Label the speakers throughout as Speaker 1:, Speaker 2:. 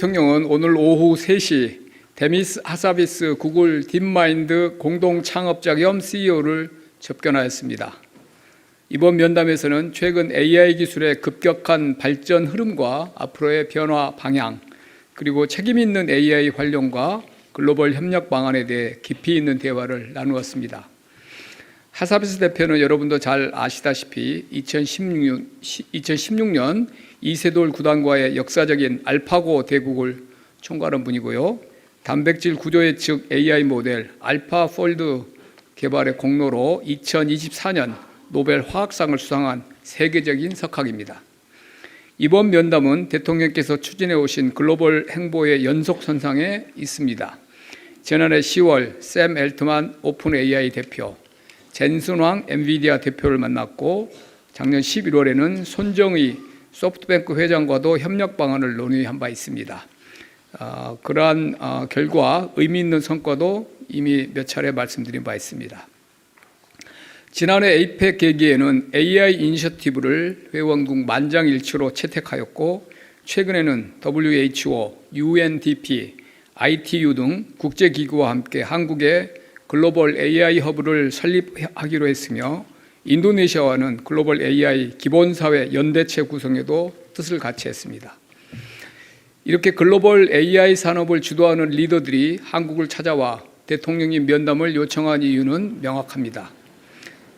Speaker 1: 대통령은 오늘 오후 3시 데미스 하사비스 구글 딥마인드 공동 창업자 겸 CEO를 접견하였습니다. 이번 면담에서는 최근 AI 기술의 급격한 발전 흐름과 앞으로의 변화 방향, 그리고 책임 있는 AI 활용과 글로벌 협력 방안에 대해 깊이 있는 대화를 나누었습니다. 하사비스 대표는 여러분도 잘 아시다시피 2016년 이세돌 구단과의 역사적인 알파고 대국을 총괄한 분이고요. 단백질 구조 예측 AI 모델 알파폴드 개발의 공로로 2024년 노벨 화학상을 수상한 세계적인 석학입니다. 이번 면담은 대통령께서 추진해 오신 글로벌 행보의 연속선상에 있습니다. 지난해 10월 샘 엘트만 오픈 AI 대표, 젠슨왕 엔비디아 대표를 만났고 작년 11월에는 손정의 소프트뱅크 회장과도 협력 방안을 논의한 바 있습니다. 그러한 결과 의미 있는 성과도 이미 몇 차례 말씀드린 바 있습니다. 지난해 에이펙 계기에는 AI 이니셔티브를 회원국 만장일치로 채택하였고 최근에는 WHO, UNDP, ITU 등 국제기구와 함께 한국에 글로벌 AI 허브를 설립하기로 했으며 인도네시아와는 글로벌 AI 기본사회 연대체 구성에도 뜻을 같이 했습니다. 이렇게 글로벌 AI 산업을 주도하는 리더들이 한국을 찾아와 대통령이 면담을 요청한 이유는 명확합니다.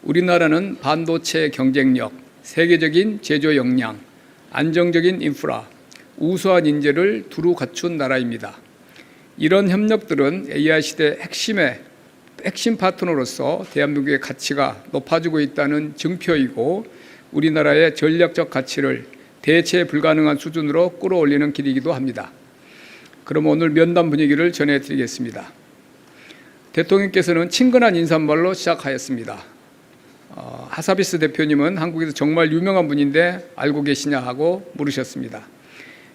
Speaker 1: 우리나라는 반도체 경쟁력, 세계적인 제조 역량, 안정적인 인프라, 우수한 인재를 두루 갖춘 나라입니다. 이런 협력들은 AI 시대 핵심 파트너로서 대한민국의 가치가 높아지고 있다는 증표이고 우리나라의 전략적 가치를 대체 불가능한 수준으로 끌어올리는 길이기도 합니다. 그럼 오늘 면담 분위기를 전해드리겠습니다. 대통령께서는 친근한 인사말로 시작하였습니다. 하사비스 대표님은 한국에서 정말 유명한 분인데 알고 계시냐 하고 물으셨습니다.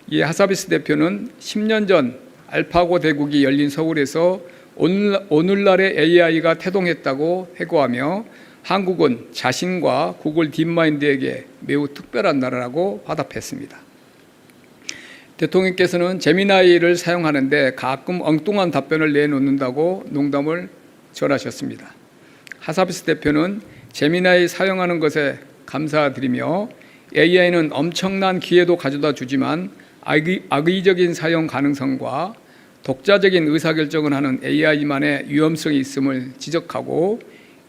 Speaker 1: 이 하사비스 대표는 10년 전 알파고 대국이 열린 서울에서 오늘날의 AI가 태동했다고 회고하며 한국은 자신과 구글 딥마인드에게 매우 특별한 나라라고 화답했습니다. 대통령께서는 제미나이를 사용하는데 가끔 엉뚱한 답변을 내놓는다고 농담을 전하셨습니다. 하사비스 대표는 제미나이 사용하는 것에 감사드리며 AI는 엄청난 기회도 가져다 주지만 악의적인 사용 가능성과 독자적인 의사결정을 하는 AI만의 위험성이 있음을 지적하고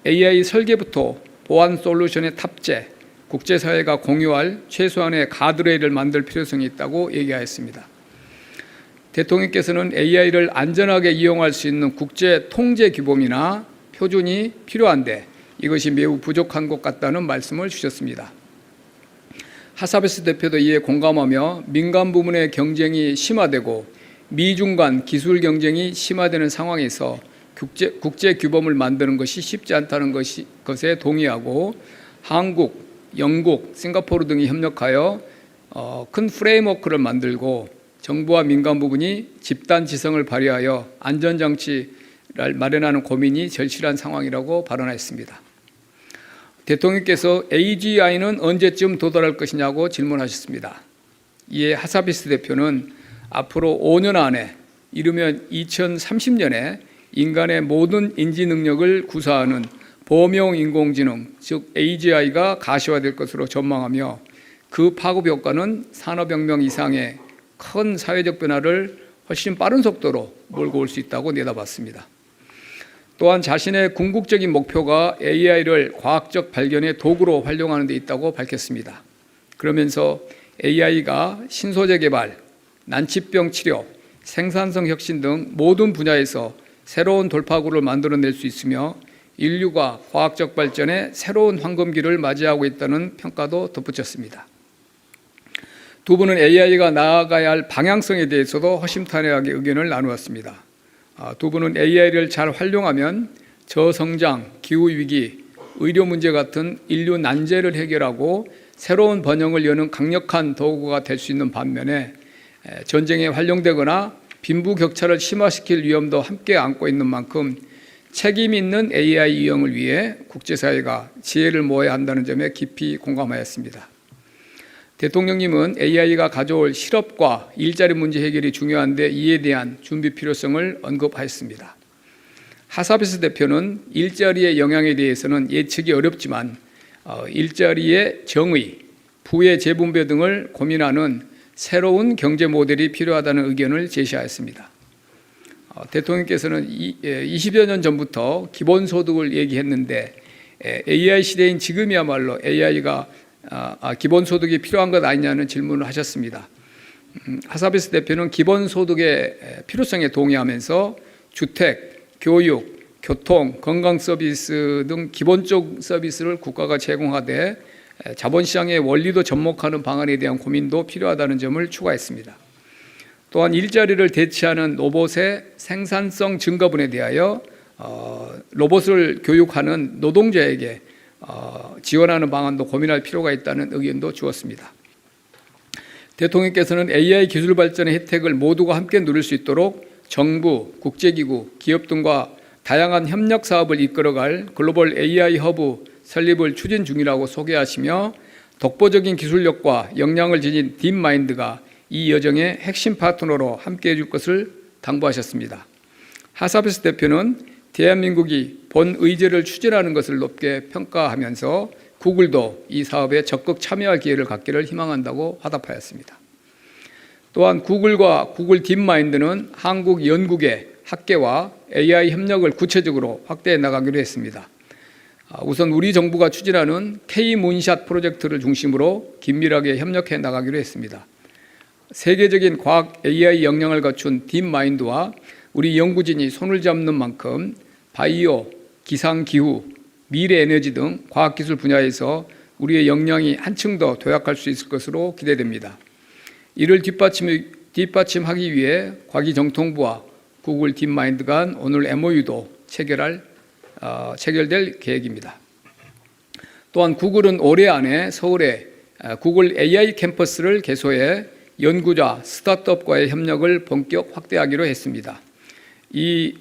Speaker 1: AI 설계부터 보안 솔루션의 탑재, 국제사회가 공유할 최소한의 가드레일을 만들 필요성이 있다고 얘기하였습니다. 대통령께서는 AI를 안전하게 이용할 수 있는 국제 통제 규범이나 표준이 필요한데 이것이 매우 부족한 것 같다는 말씀을 주셨습니다. 하사비스 대표도 이에 공감하며 민간 부문의 경쟁이 심화되고 미중 간 기술 경쟁이 심화되는 상황에서 국제 규범을 만드는 것이 쉽지 않다는 것에 동의하고 한국, 영국, 싱가포르 등이 협력하여 큰 프레임워크를 만들고 정부와 민간 부분이 집단 지성을 발휘하여 안전장치를 마련하는 고민이 절실한 상황이라고 발언했습니다. 대통령께서 AGI는 언제쯤 도달할 것이냐고 질문하셨습니다. 이에 하사비스 대표는 앞으로 5년 안에 이르면 2030년에 인간의 모든 인지 능력을 구사하는 범용 인공지능, 즉 AGI가 가시화될 것으로 전망하며 그 파급 효과는 산업혁명 이상의 큰 사회적 변화를 훨씬 빠른 속도로 몰고 올 수 있다고 내다봤습니다. 또한 자신의 궁극적인 목표가 AI를 과학적 발견의 도구로 활용하는 데 있다고 밝혔습니다. 그러면서 AI가 신소재 개발, 난치병 치료, 생산성 혁신 등 모든 분야에서 새로운 돌파구를 만들어낼 수 있으며 인류가 과학적 발전에 새로운 황금기를 맞이하고 있다는 평가도 덧붙였습니다. 두 분은 AI가 나아가야 할 방향성에 대해서도 허심탄회하게 의견을 나누었습니다. 두 분은 AI를 잘 활용하면 저성장, 기후위기, 의료 문제 같은 인류 난제를 해결하고 새로운 번영을 여는 강력한 도구가 될 수 있는 반면에 전쟁에 활용되거나 빈부격차를 심화시킬 위험도 함께 안고 있는 만큼 책임 있는 AI 이용을 위해 국제사회가 지혜를 모아야 한다는 점에 깊이 공감하였습니다. 대통령님은 AI가 가져올 실업과 일자리 문제 해결이 중요한데 이에 대한 준비 필요성을 언급하였습니다. 하사베스 대표는 일자리의 영향에 대해서는 예측이 어렵지만 일자리의 정의, 부의 재분배 등을 고민하는 새로운 경제 모델이 필요하다는 의견을 제시하였습니다. 대통령께서는 20여 년 전부터 기본소득을 얘기했는데 AI 시대인 지금이야말로 AI가 기본소득이 필요한 것 아니냐는 질문을 하셨습니다. 하사베스 대표는 기본소득의 필요성에 동의하면서 주택, 교육, 교통, 건강 서비스 등 기본적 서비스를 국가가 제공하되 자본시장의 원리도 접목하는 방안에 대한 고민도 필요하다는 점을 추가했습니다. 또한 일자리를 대체하는 로봇의 생산성 증가분에 대하여 로봇을 교육하는 노동자에게 지원하는 방안도 고민할 필요가 있다는 의견도 주었습니다. 대통령께서는 AI 기술 발전의 혜택을 모두가 함께 누릴 수 있도록 정부, 국제기구, 기업 등과 다양한 협력 사업을 이끌어갈 글로벌 AI 허브 설립을 추진 중이라고 소개하시며 독보적인 기술력과 역량을 지닌 딥마인드가 이 여정의 핵심 파트너로 함께해 줄 것을 당부하셨습니다. 하사베스 대표는 대한민국이 본의제를 추진하는 것을 높게 평가하면서 구글도 이 사업에 적극 참여할 기회를 갖기를 희망한다고 화답하였습니다. 또한 구글과 구글 딥마인드는 한국 연구계, 학계와 AI 협력을 구체적으로 확대해 나가기로 했습니다. 우선 우리 정부가 추진하는 K-문샷 프로젝트를 중심으로 긴밀하게 협력해 나가기로 했습니다. 세계적인 과학 AI 역량을 갖춘 딥마인드와 우리 연구진이 손을 잡는 만큼 바이오, 기상기후, 미래에너지 등 과학기술 분야에서 우리의 역량이 한층 더 도약할 수 있을 것으로 기대됩니다. 이를 뒷받침하기 위해 과기정통부와 구글 딥마인드 간 오늘 MOU도 체결될 계획입니다. 또한 구글은 올해 안에 서울에 구글 AI 캠퍼스를 개소해 연구자, 스타트업과의 협력을 본격 확대하기로 했습니다. 이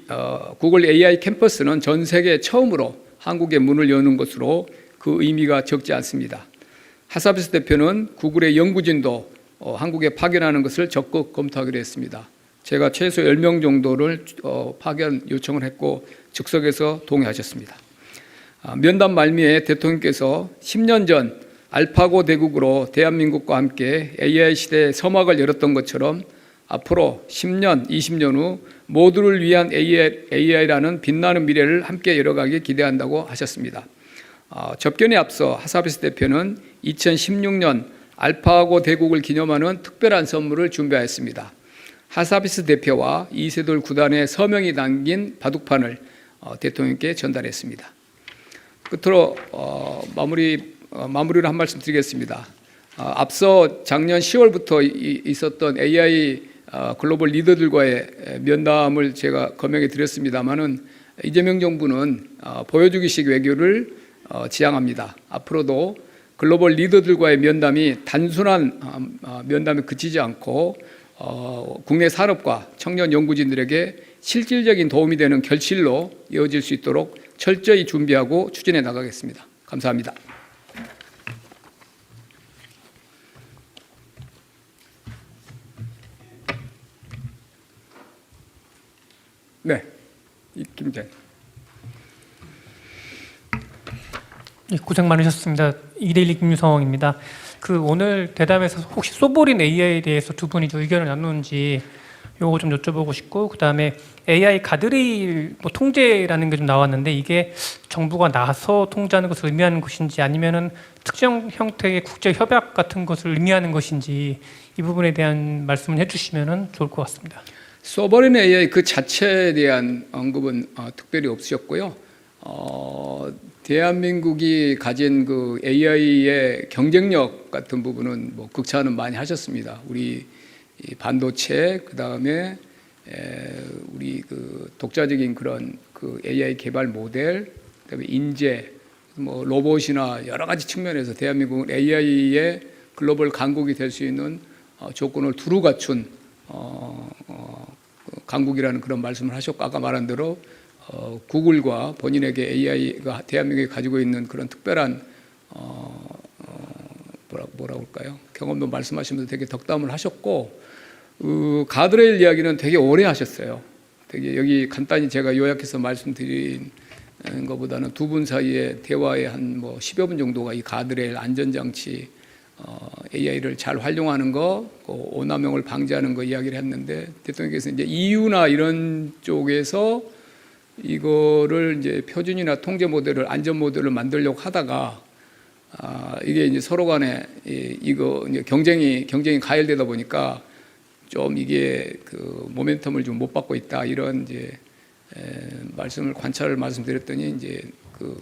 Speaker 1: 구글 AI 캠퍼스는 전 세계 처음으로 한국에 문을 여는 것으로 그 의미가 적지 않습니다. 하사베스 대표는 구글의 연구진도 한국에 파견하는 것을 적극 검토하기로 했습니다. 제가 최소 10명 정도를 파견 요청을 했고 즉석에서 동의하셨습니다. 면담 말미에 대통령께서 10년 전 알파고 대국으로 대한민국과 함께 AI 시대의 서막을 열었던 것처럼 앞으로 10년, 20년 후 모두를 위한 AI라는 빛나는 미래를 함께 열어가기 기대한다고 하셨습니다. 접견에 앞서 하사베스 대표는 2016년 알파고 대국을 기념하는 특별한 선물을 준비하였습니다. 하사베스 대표와 이세돌 구단의 서명이 담긴 바둑판을 대통령께 전달했습니다. 끝으로 마무리를 한 말씀 드리겠습니다. 앞서 작년 10월부터 있었던 AI 글로벌 리더들과의 면담을 제가 거명해 드렸습니다마는 이재명 정부는 보여주기식 외교를 지향합니다. 앞으로도 글로벌 리더들과의 면담이 단순한 면담에 그치지 않고 국내 산업과 청년 연구진들에게 실질적인 도움이 되는 결실로 이어질 수 있도록 철저히 준비하고 추진해 나가겠습니다. 감사합니다. 네, 김장.
Speaker 2: 네, 고생 많으셨습니다. 이데일리 김유성입니다. 오늘 대담에서 혹시 소보린 AI에 대해서 두 분이 의견을 나누는지 요거 좀 여쭤보고 싶고, 그다음에 AI 가드레일 통제라는 게 좀 나왔는데 이게 정부가 나서 통제하는 것을 의미하는 것인지 아니면은 특정 형태의 국제 협약 같은 것을 의미하는 것인지 이 부분에 대한 말씀을 해주시면은 좋을 것 같습니다.
Speaker 1: 소버린 AI 그 자체에 대한 언급은 특별히 없으셨고요. 대한민국이 가진 그 AI의 경쟁력 같은 부분은 극찬은 많이 하셨습니다. 우리 이 반도체, 그 다음에 우리 그 독자적인 그런 그 AI 개발 모델, 그다음에 인재, 로봇이나 여러 가지 측면에서 대한민국은 AI의 글로벌 강국이 될 수 있는 조건을 두루 갖춘 강국이라는 그런 말씀을 하셨고, 아까 말한 대로 구글과 본인에게 AI가 대한민국이 가지고 있는 그런 특별한 뭐라고 그럴까요? 경험도 말씀하시면서 되게 덕담을 하셨고 가드레일 이야기는 되게 오래 하셨어요. 되게 여기 간단히 제가 요약해서 말씀드린 것보다는 두 분 사이의 대화의 한 뭐 10여 분 정도가 이 가드레일 안전장치 AI를 잘 활용하는 거, 오남용을 방지하는 거 이야기를 했는데 대통령께서 이제 EU나 이런 쪽에서 이거를 이제 표준이나 통제 모델을 안전 모델을 만들려고 하다가 이게 이제 서로 간에 이거 이제 경쟁이 가열되다 보니까 좀 이게 그 모멘텀을 좀 못 받고 있다 이런 이제 말씀드렸더니 이제 그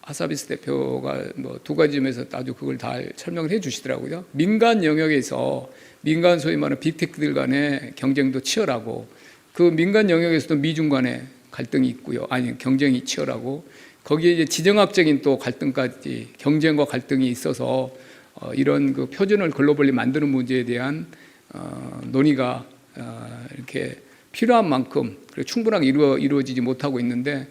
Speaker 1: 하사비스 대표가 뭐 두 가지 점에서 아주 그걸 다 설명을 해주시더라고요. 민간 영역에서 민간 소위 말하는 빅테크들 간의 경쟁도 치열하고 그 민간 영역에서도 미중 간의 갈등이 있고요. 아니 경쟁이 치열하고 거기에 이제 지정학적인 또 갈등까지 경쟁과 갈등이 있어서 이런 그 표준을 글로벌리 만드는 문제에 대한 논의가 이렇게 필요한 만큼 충분하게 이루어지지 못하고 있는데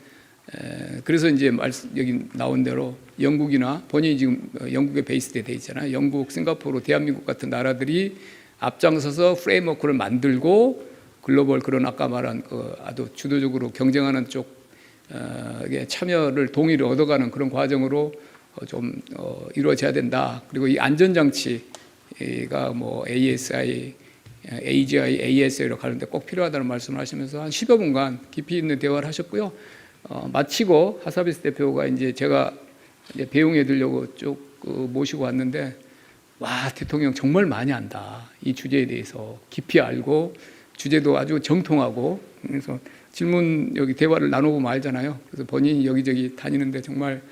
Speaker 1: 그래서 이제 여기 나온 대로 영국이나 본인이 지금 영국에 베이스돼 있잖아요. 영국, 싱가포르, 대한민국 같은 나라들이 앞장서서 프레임워크를 만들고 글로벌 그런 아까 말한 그 아주 주도적으로 경쟁하는 쪽에 참여를 동의를 얻어가는 그런 과정으로 좀 이루어져야 된다. 그리고 이 안전장치가 뭐 ASI, AGI, ASI로 가는데 꼭 필요하다는 말씀을 하시면서 한 10여 분간 깊이 있는 대화를 하셨고요. 마치고 하사비스 대표가 이제 제가 이제 배웅해 드리려고 쭉 모시고 왔는데 와 대통령 정말 많이 안다 이 주제에 대해서 깊이 알고 주제도 아주 정통하고 그래서 질문 여기 대화를 나눠보면 알잖아요. 그래서 본인이 여기저기 다니는데 정말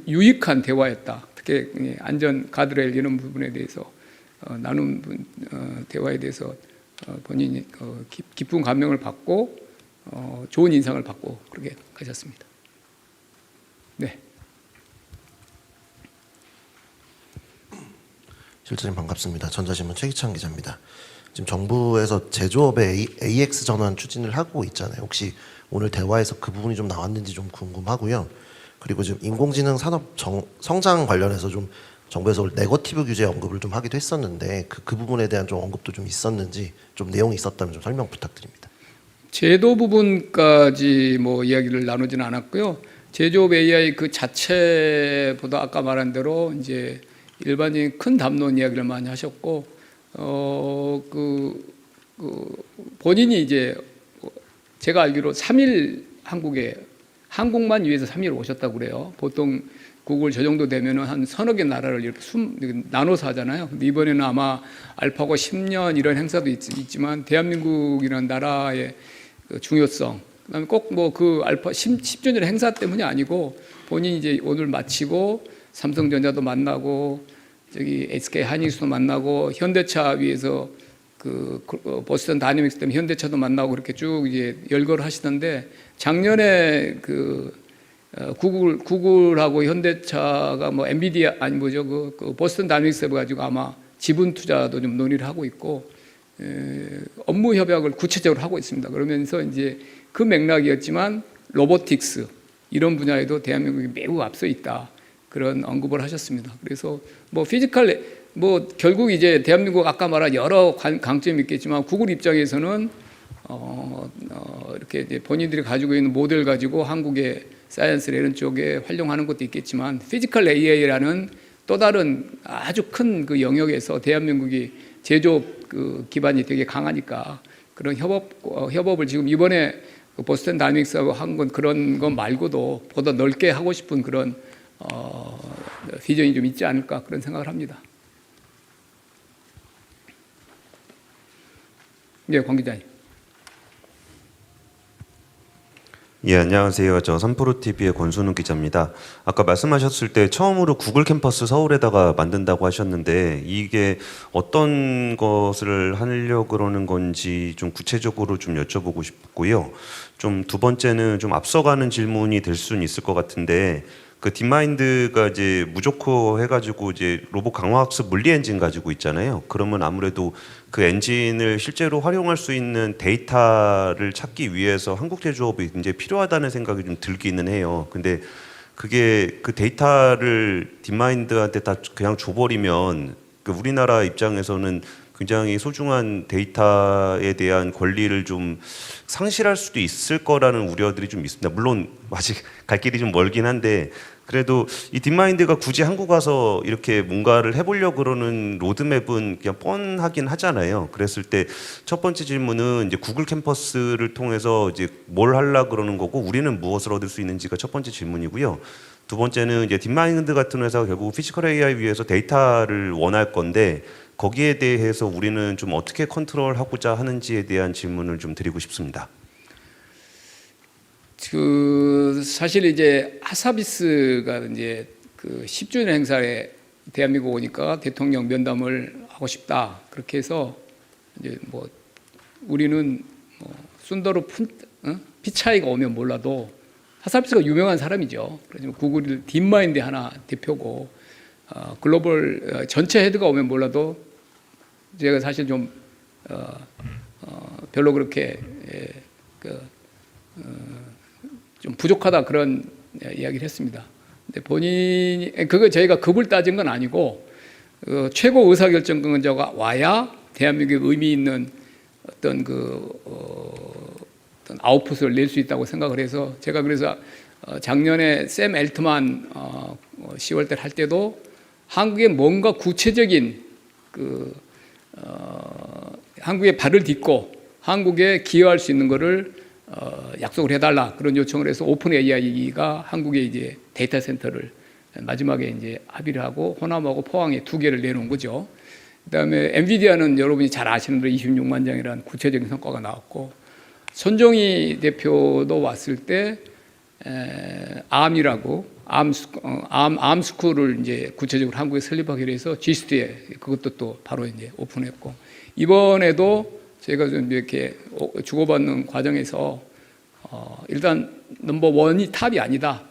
Speaker 1: 유익한 대화였다. 특히 안전 가드레일 이런 부분에 대해서 나눈 대화에 대해서 본인이 깊은 감명을 받고 좋은 인상을 받고 그렇게 가셨습니다. 네.
Speaker 3: 실장님 반갑습니다. 전자신문 최기찬 기자입니다. 지금 정부에서 제조업의 AX 전환 추진을 하고 있잖아요. 혹시 오늘 대화에서 그 부분이 좀 나왔는지 좀 궁금하고요. 그리고 지금 인공지능 산업 성장 관련해서 좀 정부에서 네거티브 규제 언급을 좀 하기도 했었는데 그 부분에 대한 좀 언급도 좀 있었는지 좀 내용이 있었다면 좀 설명 부탁드립니다.
Speaker 1: 제도 부분까지 뭐 이야기를 나누지는 않았고요. 제조업 AI 그 자체보다 아까 말한 대로 이제 일반적인 큰 담론 이야기를 많이 하셨고, 본인이 이제 제가 알기로 3일 한국만 위해서 3일 오셨다고 그래요. 보통 구글 저 정도 되면은 한 서너 개 나라를 이렇게 나눠서 하잖아요. 근데 이번에는 아마 알파고 10년 이런 행사도 있지만 대한민국이라는 나라의 그 중요성, 그다음에 꼭 뭐 그 알파 10주년 행사 때문이 아니고 본인이 이제 오늘 마치고 삼성전자도 만나고 저기 SK 하이닉스도 만나고 현대차 위에서 그 보스턴 다이내믹스 때문에 현대차도 만나고 그렇게 쭉 이제 열거를 하시던데 작년에 그 구글하고 현대차가 뭐 엔비디아 아니 뭐죠 그 보스턴 다이내믹스 가지고 아마 지분 투자도 좀 논의를 하고 있고 업무 협약을 구체적으로 하고 있습니다. 그러면서 이제 그 맥락이었지만 로보틱스 이런 분야에도 대한민국이 매우 앞서 있다. 그런 언급을 하셨습니다. 그래서 뭐 피지컬 뭐 결국 이제 대한민국 아까 말한 여러 강점이 있겠지만 구글 입장에서는 이렇게 이제 본인들이 가지고 있는 모델 가지고 한국의 사이언스 이런 쪽에 활용하는 것도 있겠지만 피지컬 AI라는 또 다른 아주 큰 그 영역에서 대한민국이 제조업 그 기반이 되게 강하니까 그런 협업을 지금 이번에 보스턴 다이내믹스하고 한 건 그런 것 말고도 보다 넓게 하고 싶은 그런 비전이 좀 있지 않을까 그런 생각을 합니다. 네, 권 기자님.
Speaker 4: 예, 안녕하세요. 저 삼프로TV의 권순우 기자입니다. 아까 말씀하셨을 때 처음으로 구글 캠퍼스 서울에다가 만든다고 하셨는데 이게 어떤 것을 하려고 그러는 건지 좀 구체적으로 좀 여쭤보고 싶고요. 좀 두 번째는 좀 앞서가는 질문이 될 수는 있을 것 같은데 그 딥마인드가 이제 무조코 해가지고 이제 로봇 강화학습 물리 엔진 가지고 있잖아요. 그러면 아무래도 그 엔진을 실제로 활용할 수 있는 데이터를 찾기 위해서 한국 제조업이 굉장히 필요하다는 생각이 좀 들기는 해요. 근데 그게 그 데이터를 딥마인드한테 다 그냥 줘버리면 그 우리나라 입장에서는 굉장히 소중한 데이터에 대한 권리를 좀 상실할 수도 있을 거라는 우려들이 좀 있습니다. 물론 아직 갈 길이 좀 멀긴 한데 그래도 이 딥마인드가 굳이 한국 와서 이렇게 뭔가를 해보려고 그러는 로드맵은 그냥 뻔하긴 하잖아요. 그랬을 때 첫 번째 질문은 이제 구글 캠퍼스를 통해서 이제 뭘 하려고 그러는 거고 우리는 무엇을 얻을 수 있는지가 첫 번째 질문이고요. 두 번째는 이제 딥마인드 같은 회사가 결국 피지컬 AI 위해서 데이터를 원할 건데 거기에 대해서 우리는 좀 어떻게 컨트롤하고자 하는지에 대한 질문을 좀 드리고 싶습니다.
Speaker 1: 그 사실 이제 하사비스가 이제 그 10주년 행사에 대한민국 오니까 대통령 면담을 하고 싶다 그렇게 해서 이제 뭐 우리는 뭐 순더로 피차이가 오면 몰라도 하사비스가 유명한 사람이죠. 그래서 구글 딥마인드 하나 대표고 글로벌 전체 헤드가 오면 몰라도 제가 사실 좀 별로 그렇게 좀 부족하다 그런 이야기를 했습니다. 근데 본인이 그거 저희가 급을 따진 건 아니고 최고 의사결정권자가 와야 대한민국에 의미 있는 어떤 어떤 아웃풋을 낼 수 있다고 생각을 해서 제가 그래서 작년에 샘 엘트만 10월 달 할 때도 한국에 뭔가 구체적인 한국에 발을 딛고 한국에 기여할 수 있는 거를 약속을 해달라 그런 요청을 해서 오픈 AI가 한국에 이제 데이터 센터를 마지막에 이제 합의를 하고 호남하고 포항에 2개를 내놓은 거죠. 그다음에 엔비디아는 여러분이 잘 아시는 대로 26만 장이라는 구체적인 성과가 나왔고 손정희 대표도 왔을 때 암스쿨을 이제 구체적으로 한국에 설립하기로 해서 G스튜디오에 그것도 또 바로 이제 오픈했고 이번에도 저희가 좀 이렇게 주고받는 과정에서 일단 넘버 원이 탑이 아니다.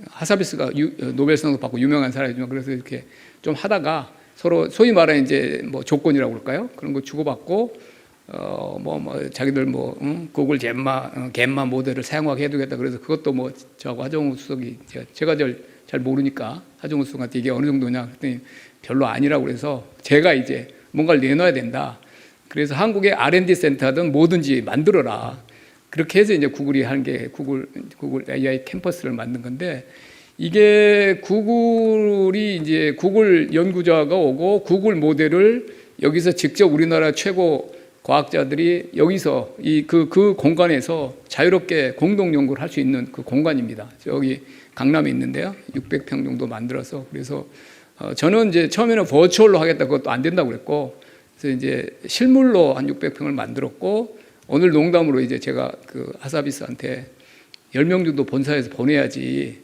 Speaker 1: 하사비스가 노벨상도 받고 유명한 사람이지만 그래서 이렇게 좀 하다가 서로 소위 말하는 이제 뭐 조건이라고 그럴까요? 그런 거 주고받고 자기들 구글 gem마 모델을 사용하게 해두겠다. 그래서 그것도 뭐 저하고 하정우 수석이 제가 잘 모르니까 하정우 수석한테 이게 어느 정도냐 그랬더니 별로 아니라고 그래서 제가 이제 뭔가를 내놔야 된다. 그래서 한국에 R&D 센터든 뭐든지 만들어라. 그렇게 해서 이제 구글이 한 게 구글 AI 캠퍼스를 만든 건데 이게 구글이 이제 구글 연구자가 오고 구글 모델을 여기서 직접 우리나라 최고 과학자들이 여기서 그 공간에서 자유롭게 공동 연구를 할 수 있는 그 공간입니다. 저기 강남에 있는데요. 600평 정도 만들어서 그래서 저는 이제 처음에는 버추얼로 하겠다 그것도 안 된다고 그랬고 그래서 이제 실물로 한 600평을 만들었고 오늘 농담으로 이제 제가 그 하사비스한테 10명 정도 본사에서 보내야지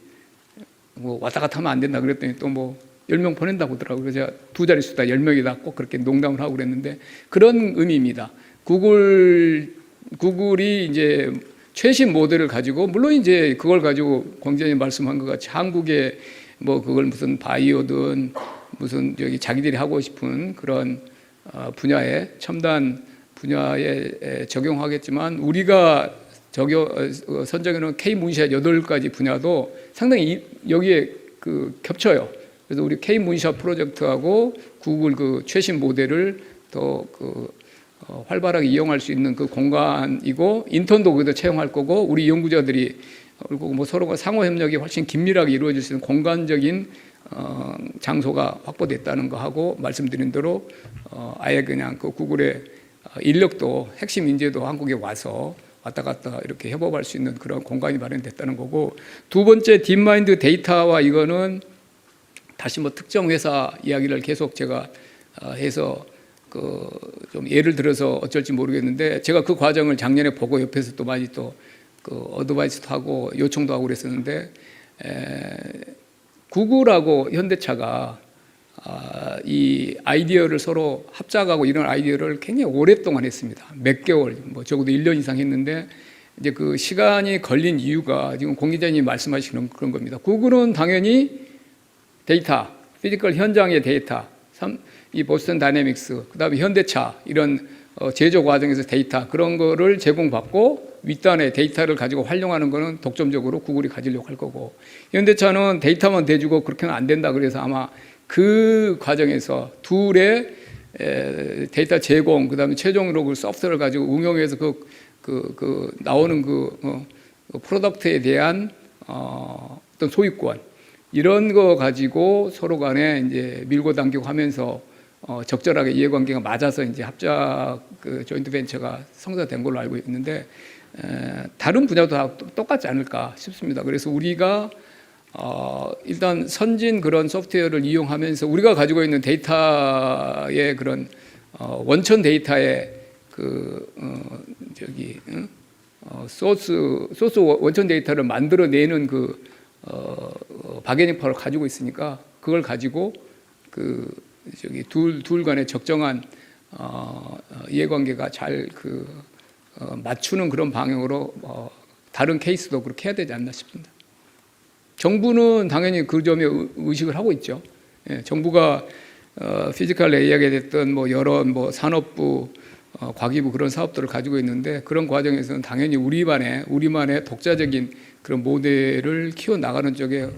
Speaker 1: 뭐 왔다 갔다 하면 안 된다 그랬더니 또 뭐 10명 보낸다고 하더라고요. 그래서 제가 두 자릿수다 10명이다 꼭 그렇게 농담을 하고 그랬는데 그런 의미입니다. 구글이 이제 최신 모델을 가지고 물론 이제 그걸 가지고 광장님 말씀한 것 같이 한국에 뭐 그걸 무슨 바이오든 무슨 자기들이 하고 싶은 그런 분야에 첨단 분야에 적용하겠지만 우리가 선정해놓은 K-문샷 8가지 분야도 상당히 여기에 겹쳐요. 그래서 우리 K-문샷 프로젝트하고 구글 그 최신 모델을 더 활발하게 이용할 수 있는 그 공간이고 인턴도 거기다 채용할 거고 우리 연구자들이 그리고 뭐 서로가 상호 협력이 훨씬 긴밀하게 이루어질 수 있는 공간적인 장소가 확보됐다는 거 하고 말씀드린 대로 아예 그냥 그 구글의 인력도 핵심 인재도 한국에 와서 왔다 갔다 이렇게 협업할 수 있는 그런 공간이 마련됐다는 거고 두 번째 딥마인드 데이터와 이거는 다시 뭐 특정 회사 이야기를 계속 제가 해서 좀 예를 들어서 어쩔지 모르겠는데 제가 그 과정을 작년에 보고 옆에서 또 많이 또 어드바이스도 하고 요청도 하고 그랬었는데 구글하고 현대차가 이 아이디어를 서로 합작하고 이런 아이디어를 굉장히 오랫동안 했습니다. 몇 개월, 뭐 적어도 1년 이상 했는데 이제 그 시간이 걸린 이유가 지금 공 기자님이 말씀하시는 그런 겁니다. 구글은 당연히 데이터, 피지컬 현장의 데이터, 이 보스턴 다이내믹스, 그다음에 현대차 이런 제조 과정에서 데이터 그런 거를 제공받고 윗단의 데이터를 가지고 활용하는 거는 독점적으로 구글이 가지려고 할 거고, 현대차는 데이터만 대주고 그렇게는 안 된다. 그래서 아마 그 과정에서 둘의 데이터 제공, 그다음에 최종으로 그 소프트웨어를 가지고 응용해서 나오는 그 프로덕트에 대한 어떤 소유권, 이런 거 가지고 서로 간에 이제 밀고 당기고 하면서 적절하게 이해관계가 맞아서 이제 합작 그 조인트 벤처가 성사된 걸로 알고 있는데, 다른 분야도 다 똑같지 않을까 싶습니다. 그래서 우리가 일단 선진 그런 소프트웨어를 이용하면서 우리가 가지고 있는 데이터의 그런 원천 데이터의 소스 원천 데이터를 만들어내는 바게닝 파워를 가지고 있으니까, 그걸 가지고 둘 간의 적정한 이해관계가 잘 맞추는 그런 방향으로 다른 케이스도 그렇게 해야 되지 않나 싶습니다. 정부는 당연히 그 점에 의식을 하고 있죠. 예, 정부가 피지컬 AI가 됐던 여러 산업부, 과기부 그런 사업들을 가지고 있는데, 그런 과정에서는 당연히 우리만의 독자적인 그런 모델을 키워 나가는 쪽에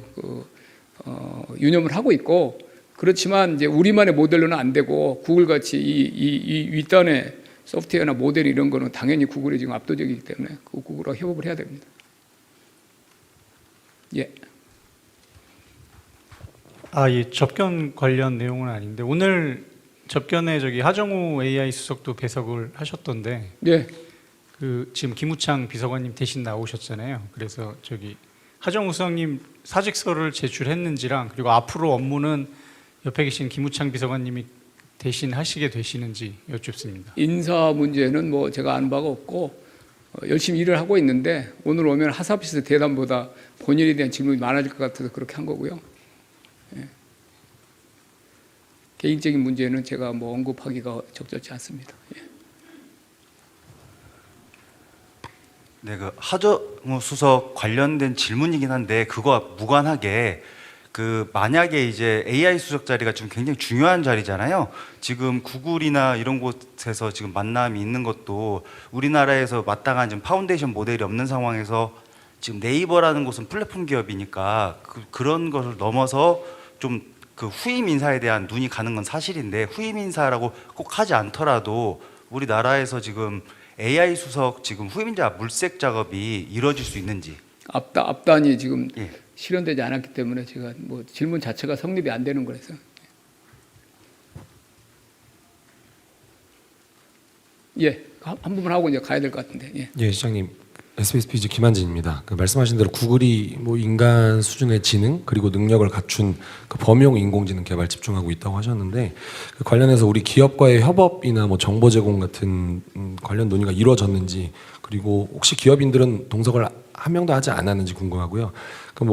Speaker 1: 유념을 하고 있고, 그렇지만 이제 우리만의 모델로는 안 되고 구글 같이 이 윗단의 소프트웨어나 모델 이런 거는 당연히 구글이 지금 압도적이기 때문에 그 구글과 협업을 해야 됩니다. 예.
Speaker 5: 예, 접견 관련 내용은 아닌데 오늘 접견에 하정우 AI 수석도 배석을 하셨던데,
Speaker 1: 예.
Speaker 5: 지금 김우창 비서관님 대신 나오셨잖아요. 그래서 하정우 수석님 사직서를 제출했는지랑, 그리고 앞으로 업무는 옆에 계신 김우창 비서관님이 대신 하시게 되시는지 여쭙습니다.
Speaker 1: 인사 문제는 제가 아는 바가 없고 열심히 일을 하고 있는데, 오늘 오면 하사피스 대담보다 본인에 대한 질문이 많아질 것 같아서 그렇게 한 거고요. 예. 개인적인 문제는 제가 언급하기가 적절치 않습니다. 예.
Speaker 6: 네, 하정우 수석 관련된 질문이긴 한데, 그거와 무관하게 만약에 이제 AI 수석 자리가 지금 굉장히 중요한 자리잖아요. 지금 구글이나 이런 곳에서 지금 만남이 있는 것도 우리나라에서 마땅한 지금 파운데이션 모델이 없는 상황에서, 지금 네이버라는 곳은 플랫폼 기업이니까 그런 것을 넘어서 좀 후임 인사에 대한 눈이 가는 건 사실인데, 후임 인사라고 꼭 하지 않더라도 우리나라에서 지금 AI 수석 지금 후임자 물색 작업이 이루어질 수 있는지.
Speaker 1: 앞단이 지금
Speaker 6: 예.
Speaker 1: 실현되지 않았기 때문에 제가 질문 자체가 성립이 안 되는 거라서. 예, 한 부분 하고 이제 가야 될 것 같은데. 예.
Speaker 7: 예, 시장님, SBSPG 김한진입니다. 말씀하신 대로 구글이 인간 수준의 지능 그리고 능력을 갖춘 범용 인공지능 개발 집중하고 있다고 하셨는데, 관련해서 우리 기업과의 협업이나 정보 제공 같은 관련 논의가 이루어졌는지, 그리고 혹시 기업인들은 동석을 한 명도 하지 않았는지 궁금하고요.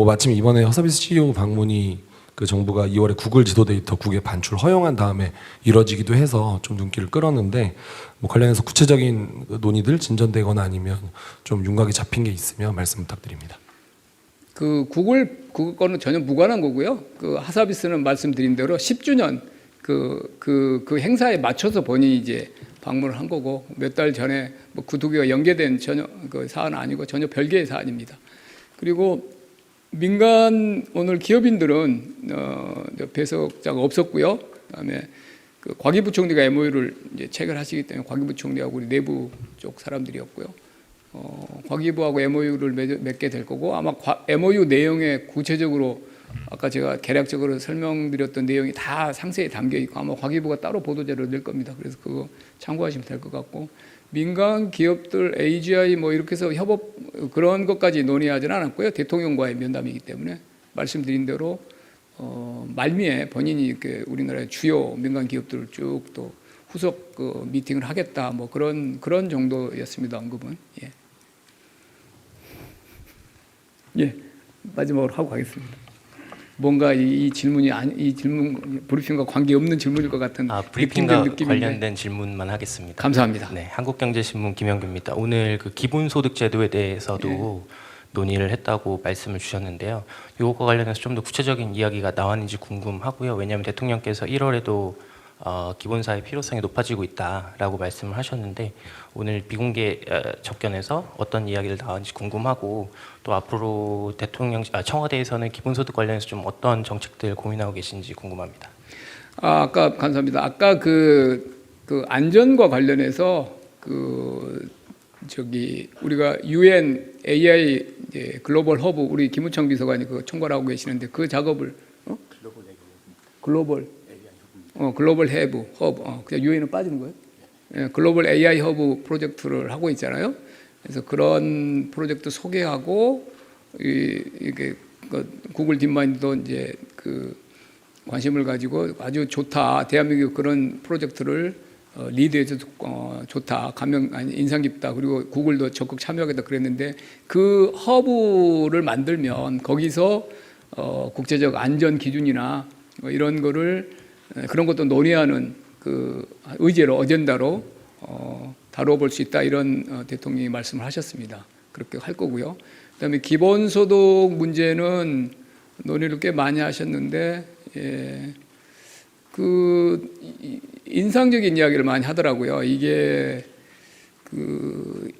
Speaker 7: 마침 이번에 허서비스 CEO 방문이 정부가 2월에 구글 지도 데이터 국외 반출 허용한 다음에 이뤄지기도 해서 좀 눈길을 끌었는데, 관련해서 구체적인 논의들 진전되거나 아니면 좀 윤곽이 잡힌 게 있으면 말씀 부탁드립니다.
Speaker 1: 구글 거는 전혀 무관한 거고요. 하사비스는 말씀드린 대로 10주년 그 행사에 맞춰서 본인이 이제 방문을 한 거고, 몇 달 전에 그 두 개가 연계된 전혀 사안은 아니고 전혀 별개의 사안입니다. 그리고 민간 오늘 기업인들은 배석자가 없었고요. 그다음에 과기부총리가 MOU를 이제 체결하시기 때문에 과기부총리하고 우리 내부 쪽 사람들이었고요. 과기부하고 MOU를 맺게 될 거고, 아마 MOU 내용에 구체적으로 아까 제가 개략적으로 설명드렸던 내용이 다 상세히 담겨 있고, 아마 과기부가 따로 보도자료를 낼 겁니다. 그래서 그거 참고하시면 될 것 같고, 민간 기업들 AGI 이렇게 해서 협업 그런 것까지 논의하지는 않았고요. 대통령과의 면담이기 때문에 말씀드린 대로 말미에 본인이 이렇게 우리나라의 주요 민간 기업들을 쭉 또 후속 미팅을 하겠다, 그런 정도였습니다. 언급은. 예. 예, 마지막으로 하고 가겠습니다. 뭔가 이 질문 브리핑과 관계 없는 질문일 것 같은
Speaker 8: 브리핑과
Speaker 1: 느낌인데.
Speaker 8: 관련된 질문만 하겠습니다.
Speaker 1: 감사합니다.
Speaker 8: 네, 한국경제신문 김영규입니다. 오늘 기본소득 제도에 대해서도 논의를 했다고 말씀을 주셨는데요. 이것과 관련해서 좀 더 구체적인 이야기가 나왔는지 궁금하고요. 왜냐하면 대통령께서 1월에도 기본사의 필요성이 높아지고 있다라고 말씀을 하셨는데 오늘 비공개 접견에서 어떤 이야기를 나왔는지 궁금하고 또 앞으로 청와대에서는 기본소득 관련해서 좀 어떤 정책들 고민하고 계신지 궁금합니다.
Speaker 1: 아까 감사합니다. 아까 그 안전과 관련해서 우리가 UN AI 이제 글로벌 허브 우리 김우창 비서관이 그 총괄하고 계시는데 그 작업을 글로벌 허브 그냥 UN은 빠지는 거예요? 예, 글로벌 AI 허브 프로젝트를 하고 있잖아요. 그래서 그런 프로젝트 소개하고 이게 구글 딥마인드도 이제 관심을 가지고 아주 좋다. 대한민국 그런 프로젝트를 리드해서 좋다. 인상 깊다. 그리고 구글도 적극 참여하겠다 그랬는데 그 허브를 만들면 거기서 국제적 안전 기준이나 이런 거를 그런 것도 논의하는 의제로 어젠다로 다뤄볼 수 있다. 이런 대통령이 말씀을 하셨습니다. 그렇게 할 거고요. 그다음에 기본소득 문제는 논의를 꽤 많이 하셨는데 인상적인 이야기를 많이 하더라고요. 이게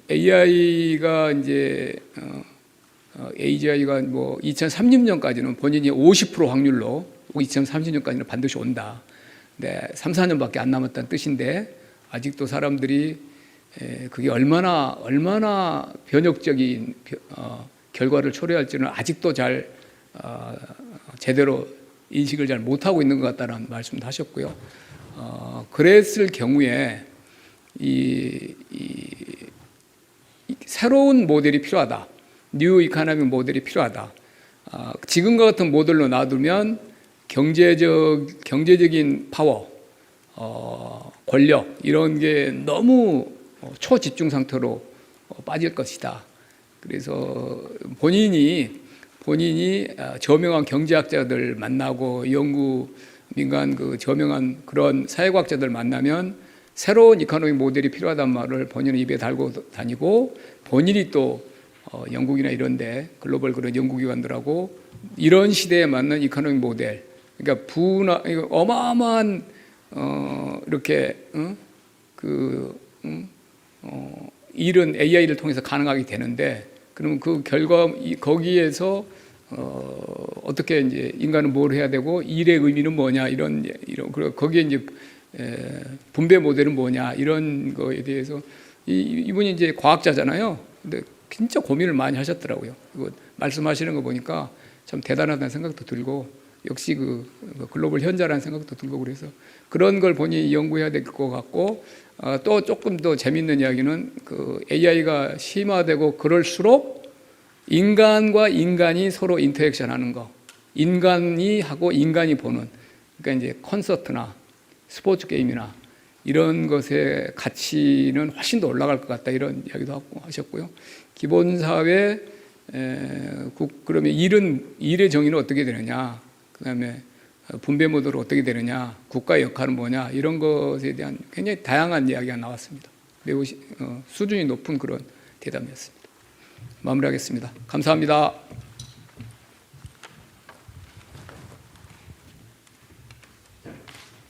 Speaker 1: AI가 이제 AGI가 뭐 2030년까지는 본인이 50% 확률로 2030년까지는 반드시 온다. 네, 3, 4년밖에 안 남았다는 뜻인데 아직도 사람들이 그게 얼마나 변혁적인 결과를 초래할지는 아직도 잘 제대로 인식을 잘 못하고 있는 것 같다는 말씀도 하셨고요. 그랬을 경우에 이 새로운 모델이 필요하다. 뉴 이코노미 모델이 필요하다. 지금과 같은 모델로 놔두면 경제적인 파워, 권력 이런 게 너무 초집중 상태로 빠질 것이다. 그래서 본인이 저명한 경제학자들 만나고 민간 저명한 그런 사회과학자들 만나면 새로운 이코노미 모델이 필요하단 말을 본인은 입에 달고 다니고 본인이 또 영국이나 이런데 글로벌 그런 연구기관들하고 이런 시대에 맞는 이코노미 모델, 그러니까 어마어마한 이렇게 일은 AI를 통해서 가능하게 되는데 그러면 그 결과 거기에서 어떻게 이제 인간은 뭘 해야 되고 일의 의미는 뭐냐 이런 그리고 거기에 이제 분배 모델은 뭐냐 이런 거에 대해서 이분이 이제 과학자잖아요. 근데 진짜 고민을 많이 하셨더라고요. 이거 말씀하시는 거 보니까 참 대단하다는 생각도 들고 역시 글로벌 현자라는 생각도 들고 그래서 그런 걸 본인이 연구해야 될 것 같고 또 조금 더 재밌는 이야기는 AI가 심화되고 그럴수록 인간과 인간이 서로 인터랙션하는 거, 인간이 하고 인간이 보는, 그러니까 이제 콘서트나 스포츠 게임이나 이런 것의 가치는 훨씬 더 올라갈 것 같다 이런 이야기도 하셨고요. 기본사회 그러면 일의 정의는 어떻게 되느냐, 그다음에 분배 모델은 어떻게 되느냐, 국가의 역할은 뭐냐 이런 것에 대한 굉장히 다양한 이야기가 나왔습니다. 매우 수준이 높은 그런 대담이었습니다. 마무리하겠습니다. 감사합니다.